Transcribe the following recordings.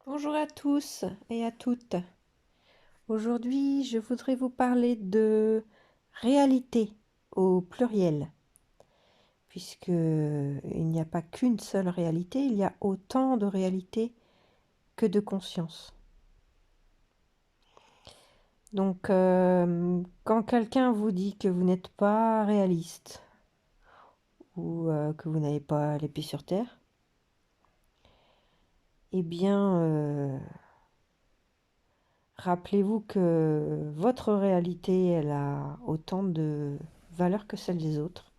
Bonjour à tous et à toutes. Aujourd'hui, je voudrais vous parler de réalité au pluriel, puisque il n'y a pas qu'une seule réalité, il y a autant de réalités que de conscience. Donc, quand quelqu'un vous dit que vous n'êtes pas réaliste ou que vous n'avez pas les pieds sur terre, eh bien, rappelez-vous que votre réalité, elle a autant de valeur que celle des autres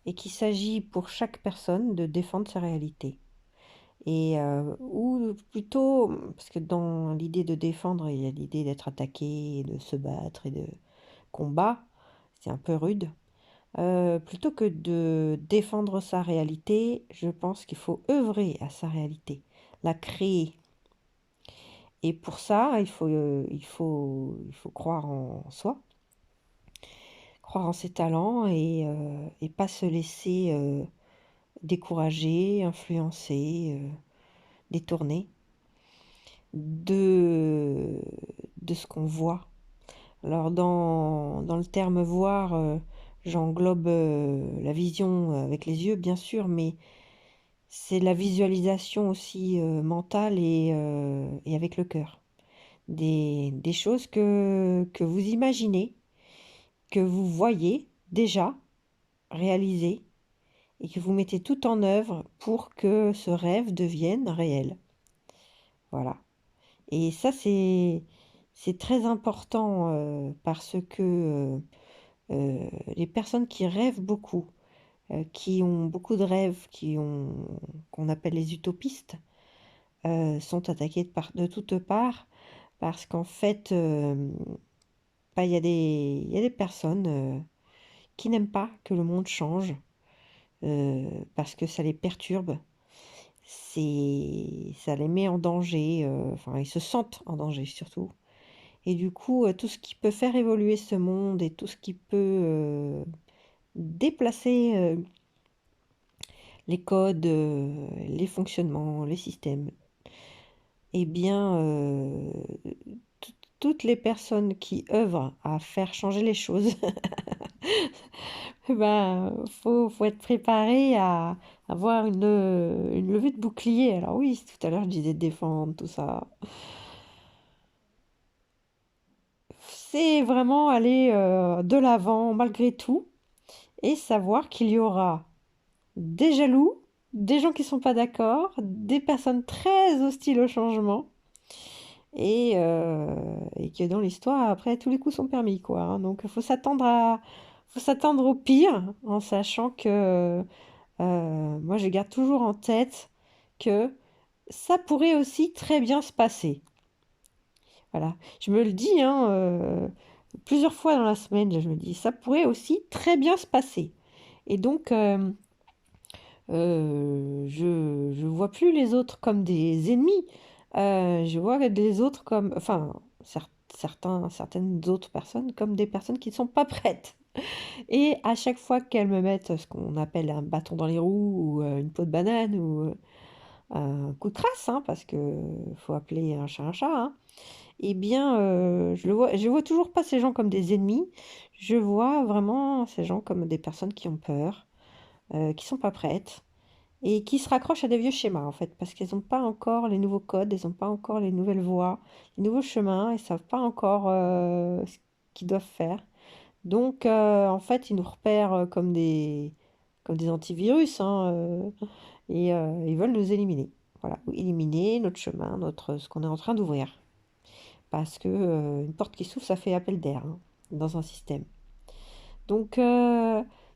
et qu'il s'agit pour chaque personne de défendre sa réalité. Et ou plutôt, parce que dans l'idée de défendre, il y a l'idée d'être attaqué, et de se battre et de combat, c'est un peu rude. Plutôt que de défendre sa réalité, je pense qu'il faut œuvrer à sa réalité, la créer. Et pour ça, il faut croire en soi, croire en ses talents et pas se laisser décourager, influencer, détourner de, de ce qu'on voit. Alors dans le terme voir, j'englobe la vision avec les yeux, bien sûr, mais c'est la visualisation aussi mentale et avec le cœur. Des choses que vous imaginez, que vous voyez déjà réalisées et que vous mettez tout en œuvre pour que ce rêve devienne réel. Voilà. Et ça, c'est très important parce que les personnes qui rêvent beaucoup, qui ont beaucoup de rêves, qu'on appelle les utopistes, sont attaquées de toutes parts parce qu'en fait, bah, il y a des personnes qui n'aiment pas que le monde change parce que ça les perturbe, ça les met en danger, enfin ils se sentent en danger surtout. Et du coup, tout ce qui peut faire évoluer ce monde et tout ce qui peut déplacer les codes, les fonctionnements, les systèmes, eh bien, toutes les personnes qui œuvrent à faire changer les choses, eh ben, faut être préparé à avoir une levée de bouclier. Alors oui, tout à l'heure je disais défendre, tout ça. C'est vraiment aller de l'avant malgré tout et savoir qu'il y aura des jaloux, des gens qui sont pas d'accord, des personnes très hostiles au changement, et que dans l'histoire, après, tous les coups sont permis, quoi. Hein. Donc, faut s'attendre au pire, en sachant que moi, je garde toujours en tête que ça pourrait aussi très bien se passer. Voilà, je me le dis, hein, plusieurs fois dans la semaine, je me dis, ça pourrait aussi très bien se passer. Et donc, je vois plus les autres comme des ennemis. Je vois les autres comme, enfin, certaines autres personnes comme des personnes qui ne sont pas prêtes. Et à chaque fois qu'elles me mettent ce qu'on appelle un bâton dans les roues ou une peau de banane ou un coup de crasse, hein, parce que faut appeler un chat, hein, eh bien, je vois toujours pas ces gens comme des ennemis. Je vois vraiment ces gens comme des personnes qui ont peur, qui sont pas prêtes et qui se raccrochent à des vieux schémas, en fait, parce qu'elles n'ont pas encore les nouveaux codes, elles n'ont pas encore les nouvelles voies, les nouveaux chemins, elles savent pas encore ce qu'ils doivent faire. Donc, en fait, ils nous repèrent comme des antivirus, hein, et ils veulent nous éliminer. Voilà, ou éliminer notre chemin, ce qu'on est en train d'ouvrir. Parce que une porte qui s'ouvre, ça fait appel d'air hein, dans un système. Donc,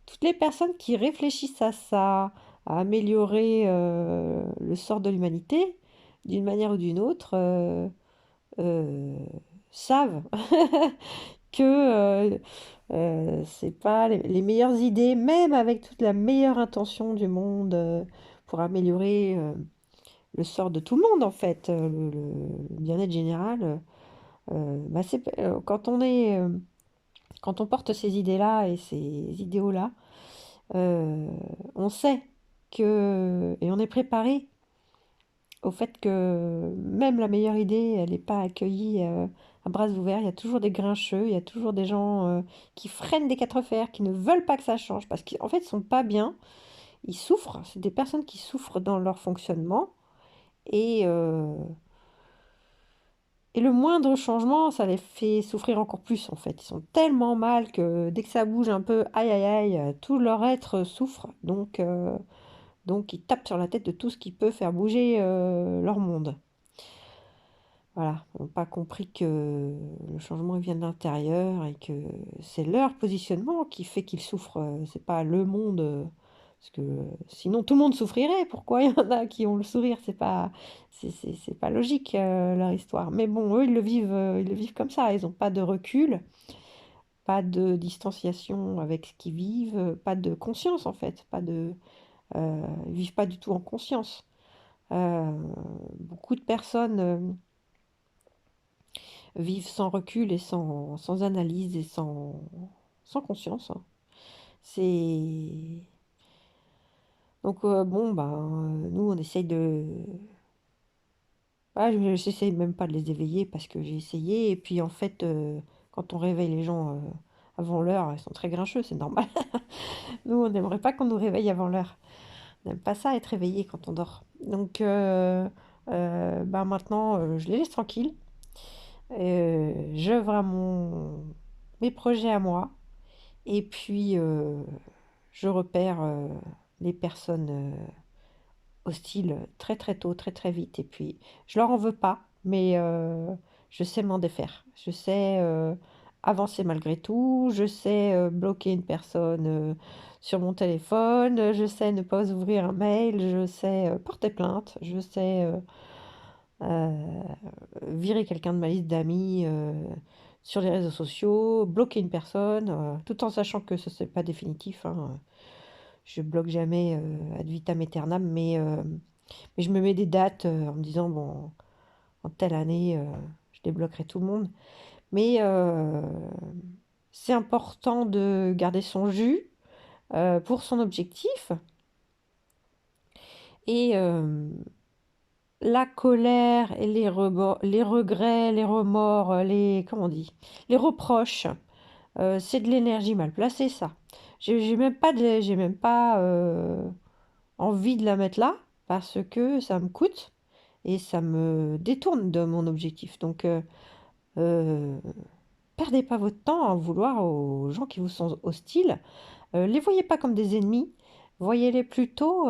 toutes les personnes qui réfléchissent à ça, à améliorer le sort de l'humanité, d'une manière ou d'une autre, euh, savent que c'est pas les meilleures idées, même avec toute la meilleure intention du monde pour améliorer le sort de tout le monde, en fait, le bien-être général. Bah, quand on porte ces idées-là et ces idéaux-là, on sait et on est préparé au fait que même la meilleure idée, elle n'est pas accueillie à bras ouverts. Il y a toujours des grincheux, il y a toujours des gens qui freinent des quatre fers, qui ne veulent pas que ça change, parce qu'en fait, ils sont pas bien, ils souffrent. C'est des personnes qui souffrent dans leur fonctionnement. Et, euh, et le moindre changement, ça les fait souffrir encore plus, en fait. Ils sont tellement mal que dès que ça bouge un peu, aïe aïe aïe, tout leur être souffre. Donc ils tapent sur la tête de tout ce qui peut faire bouger leur monde. Voilà, ils n'ont pas compris que le changement il vient de l'intérieur et que c'est leur positionnement qui fait qu'ils souffrent. C'est pas le monde, parce que sinon tout le monde souffrirait. Pourquoi il y en a qui ont le sourire? C'est pas logique leur histoire. Mais bon, eux ils le vivent comme ça. Ils n'ont pas de recul, pas de distanciation avec ce qu'ils vivent, pas de conscience en fait, ils vivent pas du tout en conscience. Euh, Beaucoup de personnes vivent sans recul et sans analyse et sans conscience, hein. C'est donc bon nous on essaye de j'essaye même pas de les éveiller parce que j'ai essayé et puis en fait quand on réveille les gens avant l'heure, ils sont très grincheux, c'est normal. Nous on n'aimerait pas qu'on nous réveille avant l'heure. On n'aime pas ça être réveillé quand on dort. Donc maintenant je les laisse tranquilles. J'œuvre à mes projets à moi. Et puis, je repère les personnes hostiles très très tôt, très très vite. Et puis, je leur en veux pas, mais je sais m'en défaire. Je sais avancer malgré tout. Je sais bloquer une personne sur mon téléphone. Je sais ne pas ouvrir un mail. Je sais porter plainte. Je sais euh, virer quelqu'un de ma liste d'amis sur les réseaux sociaux, bloquer une personne, tout en sachant que ce n'est pas définitif, hein. Je bloque jamais ad vitam aeternam, mais je me mets des dates en me disant, bon, en telle année, je débloquerai tout le monde. Mais c'est important de garder son jus pour son objectif. Et la colère et les regrets, les remords, comment on dit, les reproches, c'est de l'énergie mal placée, ça. J'ai même pas envie de la mettre là parce que ça me coûte et ça me détourne de mon objectif. Donc, euh, perdez pas votre temps à vouloir aux gens qui vous sont hostiles. Les voyez pas comme des ennemis, voyez-les plutôt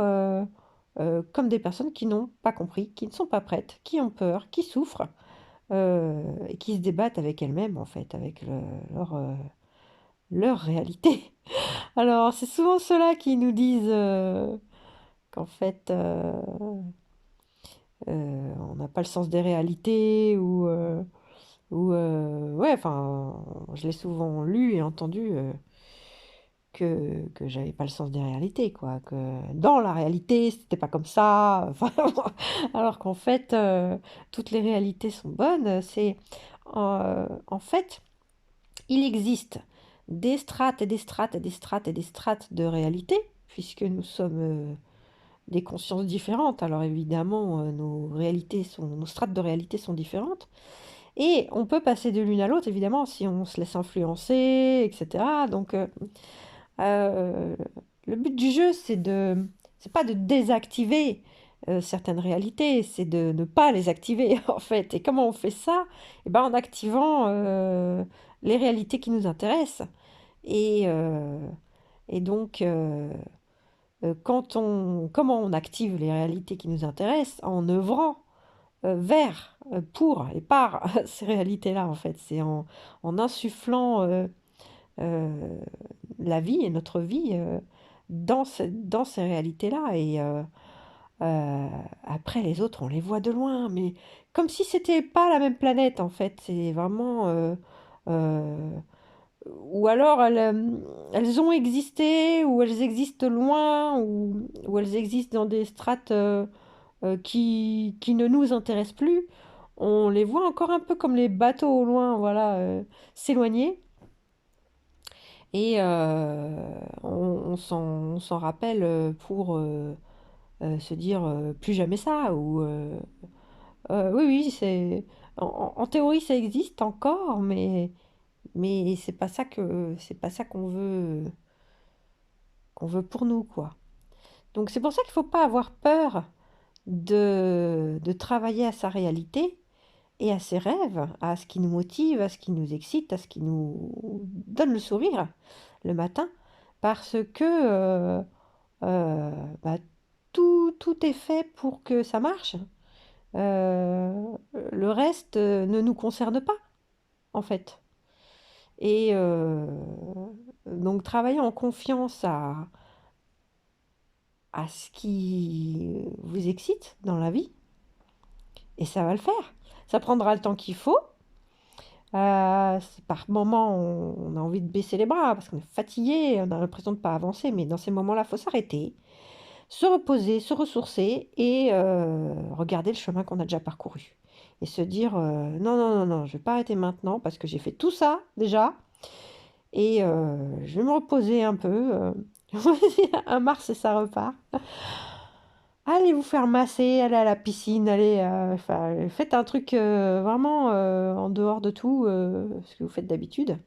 comme des personnes qui n'ont pas compris, qui ne sont pas prêtes, qui ont peur, qui souffrent et qui se débattent avec elles-mêmes, en fait, avec leur réalité. Alors, c'est souvent ceux-là qui nous disent qu'en fait, on n'a pas le sens des réalités ouais, enfin, je l'ai souvent lu et entendu que j'avais pas le sens des réalités, quoi, que dans la réalité, c'était pas comme ça, enfin, alors qu'en fait, toutes les réalités sont bonnes. En fait, il existe des strates et des strates et des strates et des strates de réalité, puisque nous sommes des consciences différentes. Alors évidemment, nos strates de réalité sont différentes. Et on peut passer de l'une à l'autre, évidemment, si on se laisse influencer, etc. Donc, euh, le but du jeu, c'est pas de désactiver certaines réalités, c'est de ne pas les activer, en fait. Et comment on fait ça? Eh ben, en activant les réalités qui nous intéressent. Et, euh, et donc, comment on active les réalités qui nous intéressent? En œuvrant vers, pour et par ces réalités-là, en fait. C'est en insufflant euh, la vie et notre vie dans ces réalités-là. Et après, les autres, on les voit de loin, mais comme si c'était pas la même planète, en fait. C'est vraiment... euh, ou alors elles ont existé, ou elles existent loin, ou elles existent dans des strates qui ne nous intéressent plus. On les voit encore un peu comme les bateaux au loin, voilà, s'éloigner. Et on s'en rappelle pour se dire plus jamais ça, ou oui, oui, en théorie ça existe encore, mais c'est pas ça qu'on veut pour nous, quoi. Donc c'est pour ça qu'il faut pas avoir peur de travailler à sa réalité et à ses rêves, à ce qui nous motive, à ce qui nous excite, à ce qui nous donne le sourire le matin, parce que euh, bah, tout est fait pour que ça marche. Euh, le reste ne nous concerne pas, en fait. Et donc travailler en confiance à ce qui vous excite dans la vie, et ça va le faire. Ça prendra le temps qu'il faut. Par moments, on a envie de baisser les bras parce qu'on est fatigué, on a l'impression de ne pas avancer, mais dans ces moments-là, il faut s'arrêter, se reposer, se ressourcer et regarder le chemin qu'on a déjà parcouru. Et se dire non, non, non, non, je ne vais pas arrêter maintenant parce que j'ai fait tout ça déjà et je vais me reposer un peu. Un mars et ça repart. Allez vous faire masser, allez à la piscine, allez, enfin, faites un truc vraiment en dehors de tout ce que vous faites d'habitude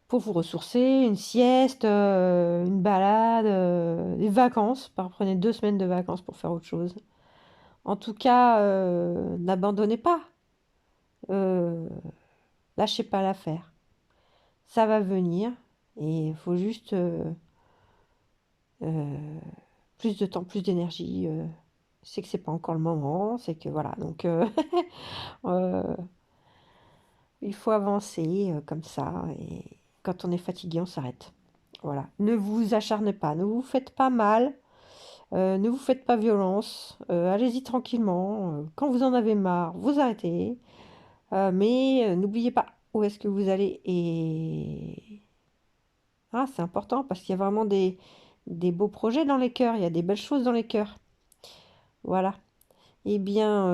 pour vous ressourcer, une sieste, une balade, des vacances. Prenez 2 semaines de vacances pour faire autre chose. En tout cas, n'abandonnez pas, euh, lâchez pas l'affaire. Ça va venir et il faut juste euh, plus de temps, plus d'énergie. C'est que c'est pas encore le moment, c'est que voilà. Donc euh, il faut avancer comme ça et quand on est fatigué, on s'arrête. Voilà. Ne vous acharnez pas, ne vous faites pas mal, ne vous faites pas violence. Allez-y tranquillement. Quand vous en avez marre, vous arrêtez. Mais n'oubliez pas où est-ce que vous allez et ah, c'est important parce qu'il y a vraiment des beaux projets dans les cœurs, il y a des belles choses dans les cœurs. Voilà. Eh bien,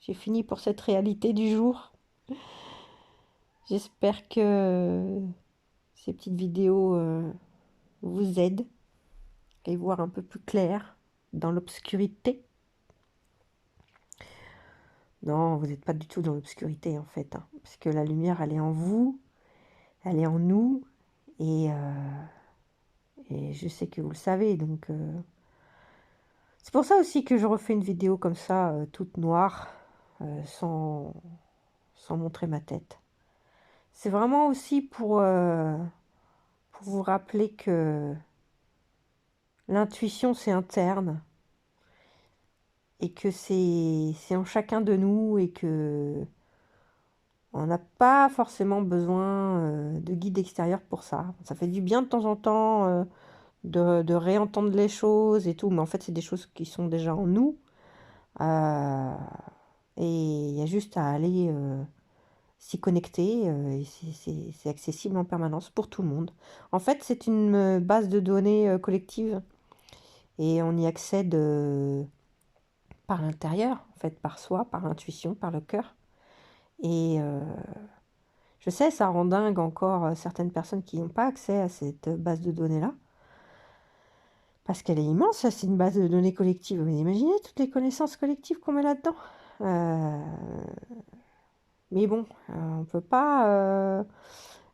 j'ai fini pour cette réalité du jour. J'espère que ces petites vidéos vous aident à y voir un peu plus clair dans l'obscurité. Non, vous n'êtes pas du tout dans l'obscurité en fait, hein, parce que la lumière, elle est en vous, elle est en nous, et, je sais que vous le savez, donc c'est pour ça aussi que je refais une vidéo comme ça, toute noire, sans montrer ma tête. C'est vraiment aussi pour vous rappeler que l'intuition, c'est interne et que c'est en chacun de nous et que on n'a pas forcément besoin de guide extérieur pour ça. Ça fait du bien de temps en temps de réentendre les choses et tout, mais en fait, c'est des choses qui sont déjà en nous. Euh, et il y a juste à aller s'y connecter et c'est accessible en permanence pour tout le monde. En fait, c'est une base de données collective et on y accède par l'intérieur, en fait, par soi, par l'intuition, par le cœur. Et je sais, ça rend dingue encore certaines personnes qui n'ont pas accès à cette base de données-là. Parce qu'elle est immense, c'est une base de données collective. Vous imaginez toutes les connaissances collectives qu'on met là-dedans? Euh, mais bon, on peut pas.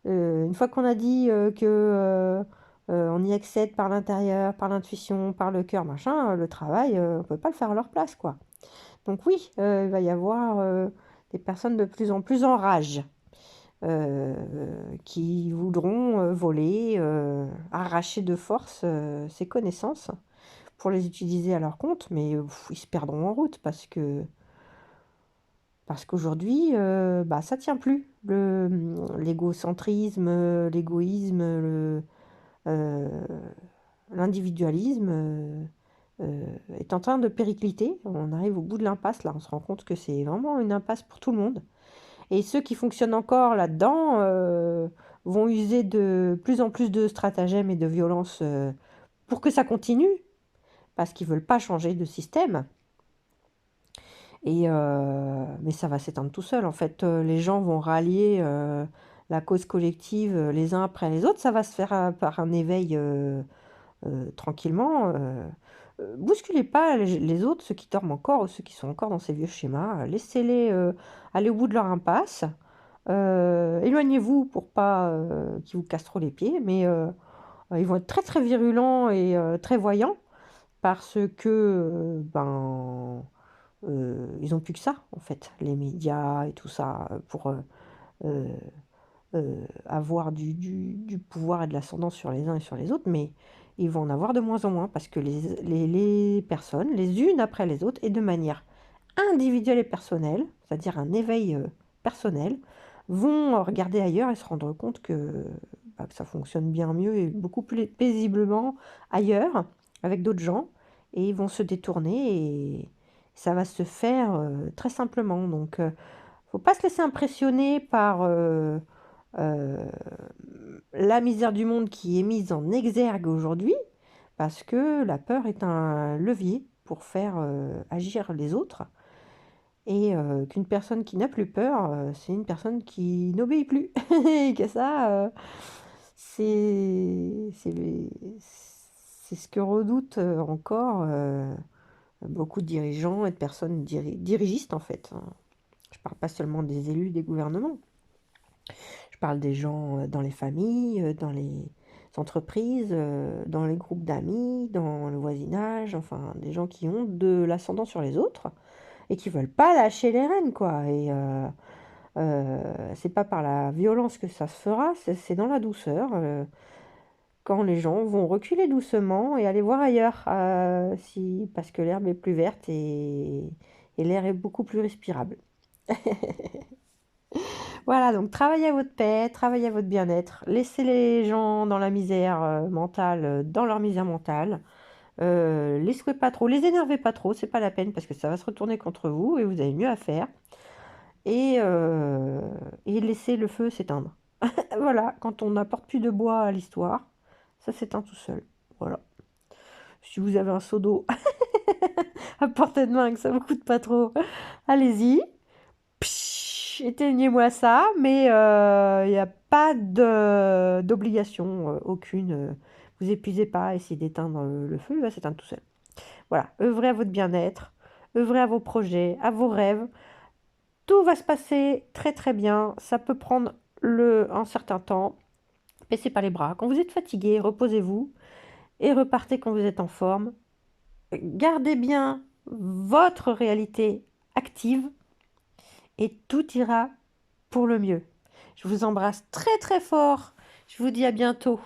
Une fois qu'on a dit que on y accède par l'intérieur, par l'intuition, par le cœur, machin, le travail, on peut pas le faire à leur place, quoi. Donc oui, il va y avoir des personnes de plus en plus en rage euh, qui voudront voler, arracher de force ces connaissances pour les utiliser à leur compte, mais ils se perdront en route parce qu'aujourd'hui, bah, ça tient plus. L'égocentrisme, l'égoïsme, euh, l'individualisme est en train de péricliter. On arrive au bout de l'impasse, là, on se rend compte que c'est vraiment une impasse pour tout le monde. Et ceux qui fonctionnent encore là-dedans vont user de plus en plus de stratagèmes et de violences pour que ça continue, parce qu'ils veulent pas changer de système. Et mais ça va s'éteindre tout seul. En fait, les gens vont rallier la cause collective les uns après les autres. Ça va se faire par un éveil tranquillement. Bousculez pas les autres, ceux qui dorment encore ou ceux qui sont encore dans ces vieux schémas. Laissez-les aller au bout de leur impasse. Éloignez-vous pour pas qu'ils vous cassent trop les pieds, mais ils vont être très très virulents et très voyants parce que ils ont plus que ça en fait, les médias et tout ça pour euh, avoir du pouvoir et de l'ascendance sur les uns et sur les autres, mais ils vont en avoir de moins en moins parce que les personnes, les unes après les autres, et de manière individuelle et personnelle, c'est-à-dire un éveil personnel, vont regarder ailleurs et se rendre compte que ça fonctionne bien mieux et beaucoup plus paisiblement ailleurs, avec d'autres gens, et ils vont se détourner et ça va se faire très simplement. Donc, faut pas se laisser impressionner par euh, la misère du monde qui est mise en exergue aujourd'hui, parce que la peur est un levier pour faire agir les autres, et qu'une personne qui n'a plus peur, c'est une personne qui n'obéit plus. Et que ça, c'est ce que redoutent encore beaucoup de dirigeants et de personnes dirigistes, en fait. Je parle pas seulement des élus des gouvernements. Je parle des gens dans les familles, dans les entreprises, dans les groupes d'amis, dans le voisinage, enfin des gens qui ont de l'ascendant sur les autres et qui veulent pas lâcher les rênes, quoi. Et c'est pas par la violence que ça se fera, c'est dans la douceur. Quand les gens vont reculer doucement et aller voir ailleurs, parce que l'herbe est plus verte et l'air est beaucoup plus respirable. Voilà, donc travaillez à votre paix, travaillez à votre bien-être, laissez les gens dans la misère mentale, dans leur misère mentale. Les secouez pas trop, les énervez pas trop, c'est pas la peine parce que ça va se retourner contre vous et vous avez mieux à faire. Et, euh, et laissez le feu s'éteindre. Voilà, quand on n'apporte plus de bois à l'histoire, ça s'éteint tout seul. Voilà. Si vous avez un seau d'eau à portée de main, que ça vous coûte pas trop, allez-y. Psh, éteignez-moi ça, mais il n'y a pas d'obligation aucune. Vous épuisez pas à essayer d'éteindre le feu, il va s'éteindre tout seul. Voilà, œuvrez à votre bien-être, œuvrez à vos projets, à vos rêves. Tout va se passer très très bien. Ça peut prendre un certain temps. Baissez pas les bras. Quand vous êtes fatigué, reposez-vous et repartez quand vous êtes en forme. Gardez bien votre réalité active et tout ira pour le mieux. Je vous embrasse très très fort. Je vous dis à bientôt.